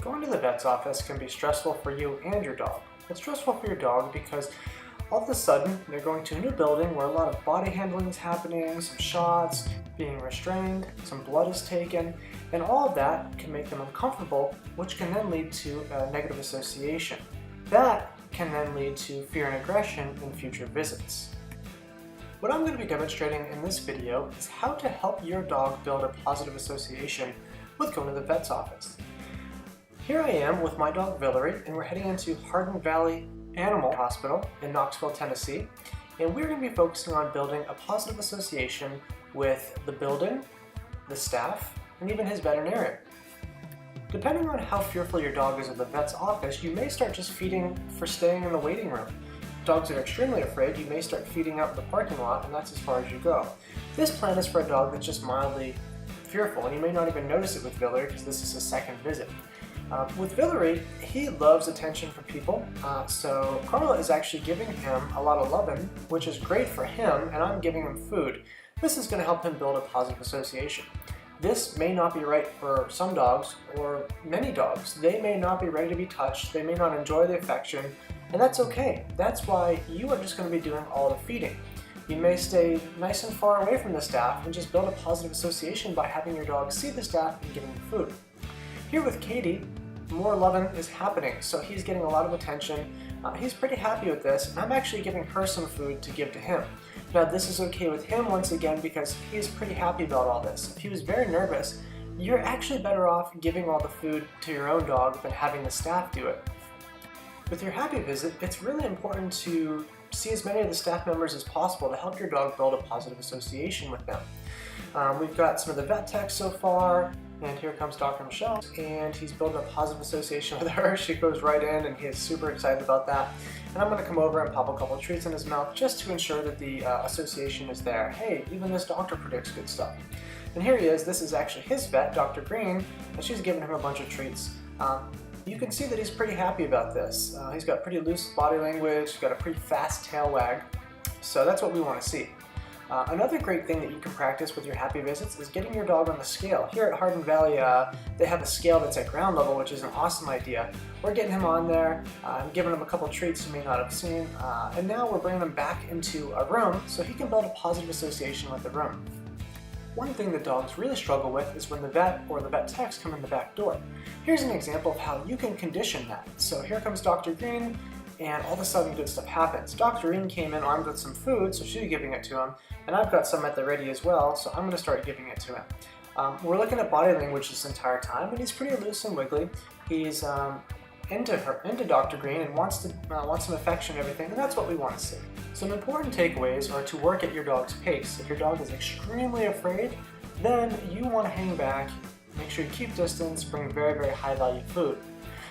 Going to the vet's office can be stressful for you and your dog. It's stressful for your dog because all of a sudden they're going to a new building where a lot of body handling is happening, some shots, being restrained, some blood is taken, and all of that can make them uncomfortable, which can then lead to a negative association. That can then lead to fear and aggression in future visits. What I'm going to be demonstrating in this video is how to help your dog build a positive association with going to the vet's office. Here I am with my dog Villery, and we're heading into Hardin Valley Animal Hospital in Knoxville, Tennessee, and we're going to be focusing on building a positive association with the building, the staff, and even his veterinarian. Depending on how fearful your dog is of the vet's office, you may start just feeding for staying in the waiting room. Dogs that are extremely afraid, you may start feeding out in the parking lot, and that's as far as you go. This plan is for a dog that's just mildly fearful, and you may not even notice it with Villery because this is his second visit. With Villery, he loves attention from people, so Carla is actually giving him a lot of loving, which is great for him, and I'm giving him food. This is going to help him build a positive association. This may not be right for some dogs, or many dogs. They may not be ready to be touched, they may not enjoy the affection, and that's okay. That's why you are just going to be doing all the feeding. You may stay nice and far away from the staff and just build a positive association by having your dog see the staff and giving them food. Here with Katie, more loving is happening, so he's getting a lot of attention. He's pretty happy with this, and I'm actually giving her some food to give to him. Now this is okay with him once again because he's pretty happy about all this. If he was very nervous, you're actually better off giving all the food to your own dog than having the staff do it. With your happy visit, it's really important to see as many of the staff members as possible to help your dog build a positive association with them. We've got some of the vet techs so far, and here comes Dr. Michelle, and he's building a positive association with her. She goes right in, and he is super excited about that. And I'm going to come over and pop a couple treats in his mouth just to ensure that the association is there. Hey, even this doctor predicts good stuff. And here he is. This is actually his vet, Dr. Green, and she's giving him a bunch of treats. You can see that he's pretty happy about this. He's got pretty loose body language, he's got a pretty fast tail wag, so that's what we want to see. Another great thing that you can practice with your happy visits is getting your dog on the scale. Here at Hardin Valley, they have a scale that's at ground level, which is an awesome idea. We're getting him on there, giving him a couple treats you may not have seen, and now we're bringing him back into a room so he can build a positive association with the room. One thing that dogs really struggle with is when the vet or the vet techs come in the back door. Here's an example of how you can condition that. So here comes Dr. Green, and all of a sudden good stuff happens. Dr. Green came in armed with some food, so she's giving it to him, and I've got some at the ready as well, so I'm going to start giving it to him. We're looking at body language this entire time, and he's pretty loose and wiggly. He's into Dr. Green and wants some affection and everything, and that's what we want to see. Some important takeaways are to work at your dog's pace. If your dog is extremely afraid, then you want to hang back, make sure you keep distance, bring very, very high value food.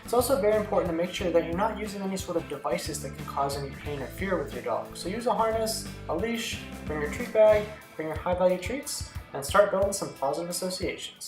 It's also very important to make sure that you're not using any sort of devices that can cause any pain or fear with your dog. So use a harness, a leash, bring your treat bag, bring your high value treats, and start building some positive associations.